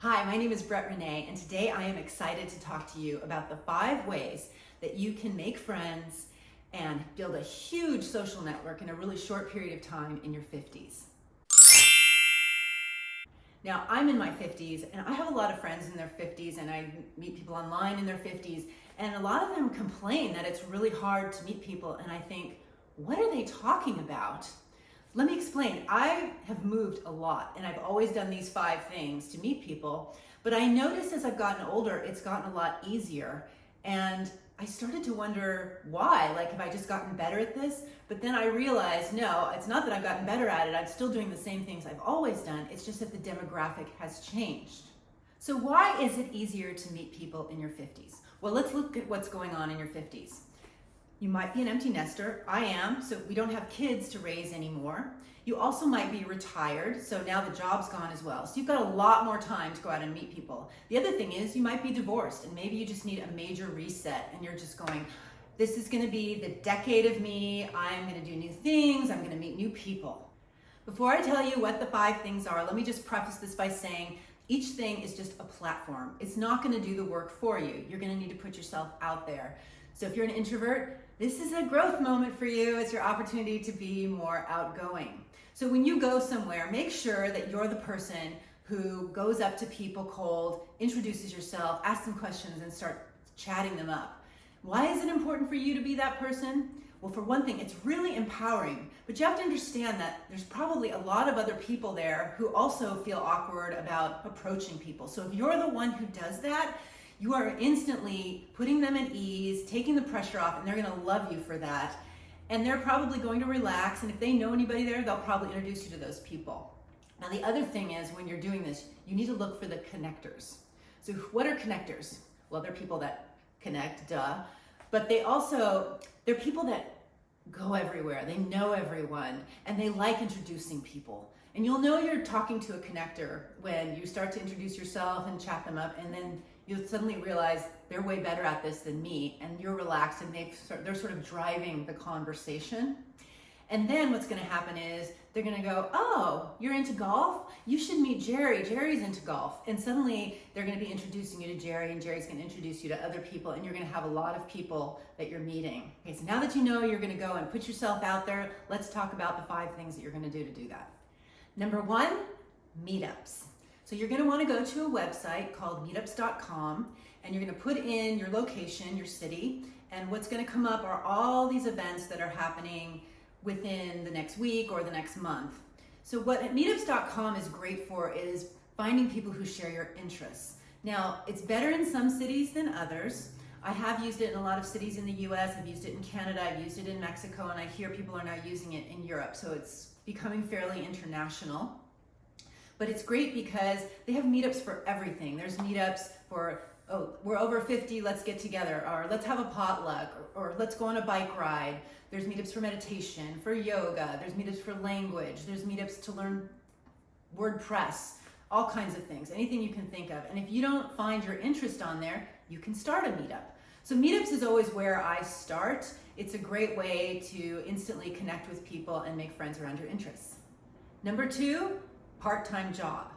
Hi, my name is Brett Renee, and today I am excited to talk to you about the 5 ways that you can make friends and build a huge social network in a really short period of time in your 50s. Now, I'm in my 50s, and I have a lot of friends in their 50s, and I meet people online in their 50s, and a lot of them complain that it's really hard to meet people, and I think, what are they talking about? Let me explain. I have moved a lot, and I've always done these 5 things to meet people, but I noticed as I've gotten older, it's gotten a lot easier, and I started to wonder why. Like, have I just gotten better at this? But then I realized, no, it's not that I've gotten better at it. I'm still doing the same things I've always done. It's just that the demographic has changed. So why is it easier to meet people in your 50s? Well, let's look at what's going on in your 50s. You might be an empty nester. I am, so we don't have kids to raise anymore. You also might be retired, so now the job's gone as well. So you've got a lot more time to go out and meet people. The other thing is you might be divorced, and maybe you just need a major reset, and you're just going, this is gonna be the decade of me. I'm gonna do new things. I'm gonna meet new people. Before I tell you what the 5 things are, let me just preface this by saying each thing is just a platform. It's not gonna do the work for you. You're gonna need to put yourself out there. So if you're an introvert, this is a growth moment for you. It's your opportunity to be more outgoing. So when you go somewhere, make sure that you're the person who goes up to people cold, introduces yourself, asks them questions, and start chatting them up. Why is it important for you to be that person? Well, for one thing, it's really empowering, but you have to understand that there's probably a lot of other people there who also feel awkward about approaching people. So if you're the one who does that, you are instantly putting them at ease, taking the pressure off, and they're gonna love you for that. And they're probably going to relax, and if they know anybody there, they'll probably introduce you to those people. Now, the other thing is, when you're doing this, you need to look for the connectors. So what are connectors? Well, they're people that connect, duh, but they're people that go everywhere. They know everyone, and they like introducing people. And you'll know you're talking to a connector when you start to introduce yourself and chat them up, and then you'll suddenly realize they're way better at this than me, and you're relaxed, and they're sort of driving the conversation. And then what's gonna happen is they're gonna go, oh, you're into golf? You should meet Jerry. Jerry's into golf. And suddenly they're gonna be introducing you to Jerry, and Jerry's gonna introduce you to other people, and you're gonna have a lot of people that you're meeting. Okay, so now that you know you're gonna go and put yourself out there, let's talk about the 5 things that you're gonna do to do that. Number 1, meetups. So you're gonna wanna go to a website called Meetups.com, and you're gonna put in your location, your city, and what's gonna come up are all these events that are happening within the next week or the next month. So what Meetups.com is great for is finding people who share your interests. Now, it's better in some cities than others. I have used it in a lot of cities in the US, I've used it in Canada, I've used it in Mexico, and I hear people are now using it in Europe, so it's becoming fairly international. But it's great because they have meetups for everything. There's meetups for, oh, we're over 50, let's get together, or let's have a potluck, or let's go on a bike ride. There's meetups for meditation, for yoga, there's meetups for language, there's meetups to learn WordPress, all kinds of things, anything you can think of. And if you don't find your interest on there, you can start a meetup. So meetups is always where I start. It's a great way to instantly connect with people and make friends around your interests. Number 2, part-time job.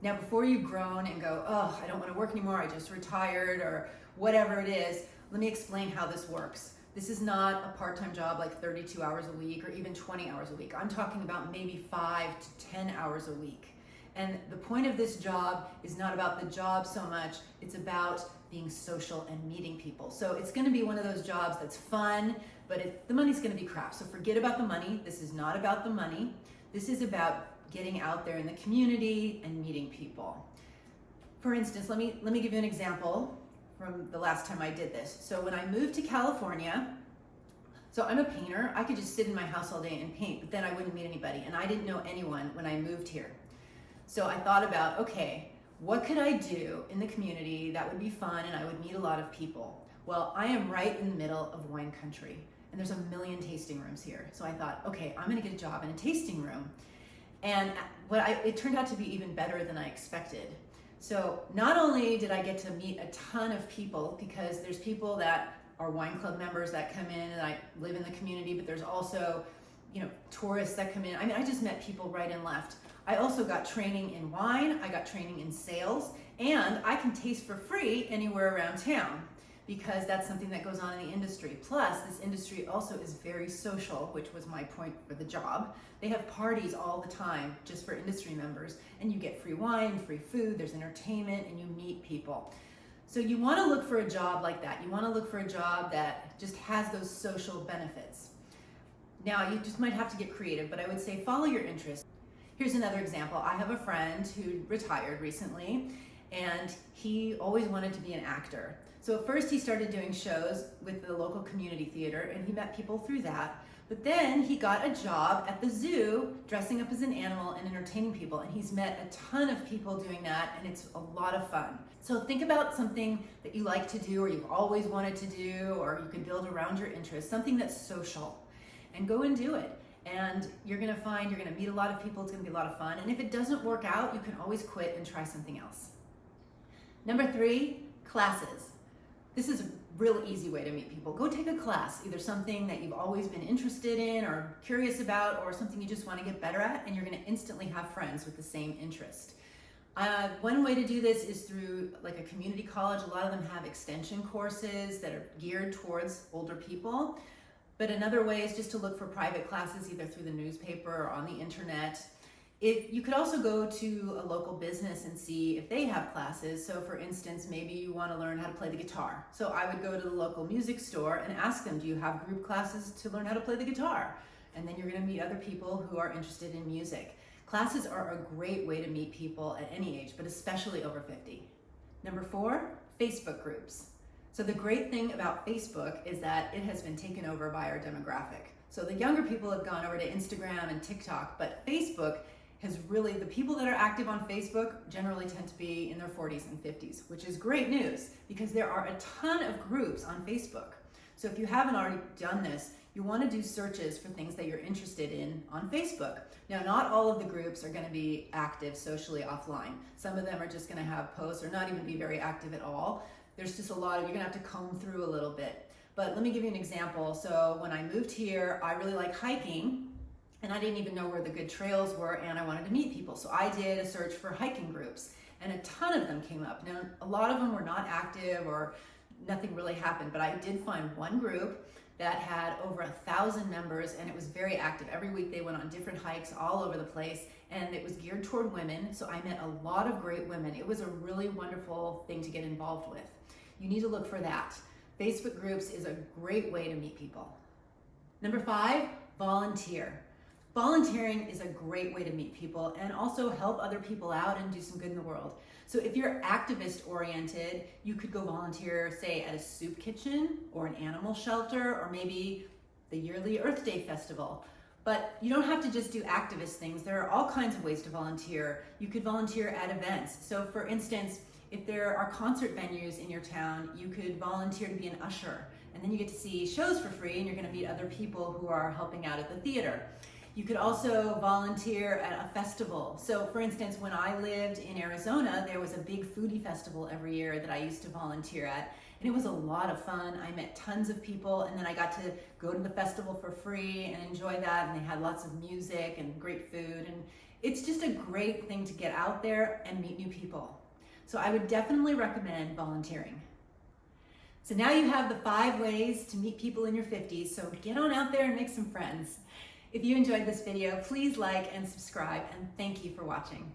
Now, before you groan and go, oh, I don't want to work anymore, I just retired, or whatever it is, let me explain how this works. This is not a part-time job like 32 hours a week or even 20 hours a week. I'm talking about maybe 5 to 10 hours a week. And the point of this job is not about the job so much, it's about being social and meeting people. So it's gonna be one of those jobs that's fun, but the money's gonna be crap. So forget about the money. This is not about the money. This is about getting out there in the community and meeting people. For instance, let me give you an example from the last time I did this. So when I moved to California, so I'm a painter, I could just sit in my house all day and paint, but then I wouldn't meet anybody, and I didn't know anyone when I moved here. So I thought about, okay, what could I do in the community that would be fun and I would meet a lot of people? Well, I am right in the middle of wine country, and there's a million tasting rooms here. So I thought, okay, I'm gonna get a job in a tasting room. And it turned out to be even better than I expected. So not only did I get to meet a ton of people, because there's people that are wine club members that come in and I live in the community, but there's also, tourists that come in. I mean, I just met people right and left. I also got training in wine, I got training in sales, and I can taste for free anywhere around town because that's something that goes on in the industry. Plus, this industry also is very social, which was my point for the job. They have parties all the time just for industry members, and you get free wine, free food, there's entertainment, and you meet people. So you want to look for a job like that. You want to look for a job that just has those social benefits. Now, you just might have to get creative, but I would say follow your interests. Here's another example. I have a friend who retired recently, and he always wanted to be an actor. So at first he started doing shows with the local community theater, and he met people through that. But then he got a job at the zoo dressing up as an animal and entertaining people, and he's met a ton of people doing that, and it's a lot of fun. So think about something that you like to do or you've always wanted to do, or you can build around your interests, something that's social, and go and do it. And you're gonna find you're gonna meet a lot of people, it's gonna be a lot of fun, and if it doesn't work out, you can always quit and try something else. Number 3, classes. This is a real easy way to meet people. Go take a class, either something that you've always been interested in or curious about, or something you just want to get better at, and you're going to instantly have friends with the same interest. One way to do this is through like a community college. A lot of them have extension courses that are geared towards older people. But another way is just to look for private classes either through the newspaper or on the internet. You could also go to a local business and see if they have classes. So for instance, maybe you want to learn how to play the guitar. So I would go to the local music store and ask them, do you have group classes to learn how to play the guitar? And then you're going to meet other people who are interested in music. Classes are a great way to meet people at any age, but especially over 50. Number 4, Facebook groups. So the great thing about Facebook is that it has been taken over by our demographic. So the younger people have gone over to Instagram and TikTok, but Facebook has really, the people that are active on Facebook generally tend to be in their 40s and 50s, which is great news because there are a ton of groups on Facebook. So if you haven't already done this, you want to do searches for things that you're interested in on Facebook. Now, not all of the groups are going to be active socially offline. Some of them are just going to have posts or not even be very active at all. There's just a lot of, you're going to have to comb through a little bit. But let me give you an example. So when I moved here, I really like hiking, and I didn't even know where the good trails were, and I wanted to meet people. So I did a search for hiking groups, and a ton of them came up. Now, a lot of them were not active or nothing really happened, but I did find one group that had over 1,000 members, and it was very active. Every week they went on different hikes all over the place, and it was geared toward women, so I met a lot of great women. It was a really wonderful thing to get involved with. You need to look for that. Facebook groups is a great way to meet people. Number 5, volunteer. Volunteering is a great way to meet people and also help other people out and do some good in the world. So if you're activist oriented, you could go volunteer, say, at a soup kitchen or an animal shelter, or maybe the yearly Earth Day festival. But you don't have to just do activist things. There are all kinds of ways to volunteer. You could volunteer at events. So for instance, if there are concert venues in your town, you could volunteer to be an usher. And then you get to see shows for free, and you're gonna meet other people who are helping out at the theater. You could also volunteer at a festival. So for instance, when I lived in Arizona, there was a big foodie festival every year that I used to volunteer at. And it was a lot of fun. I met tons of people, and then I got to go to the festival for free and enjoy that. And they had lots of music and great food. And it's just a great thing to get out there and meet new people. So I would definitely recommend volunteering. So now you have the 5 ways to meet people in your 50s. So get on out there and make some friends. If you enjoyed this video, please like and subscribe, and thank you for watching.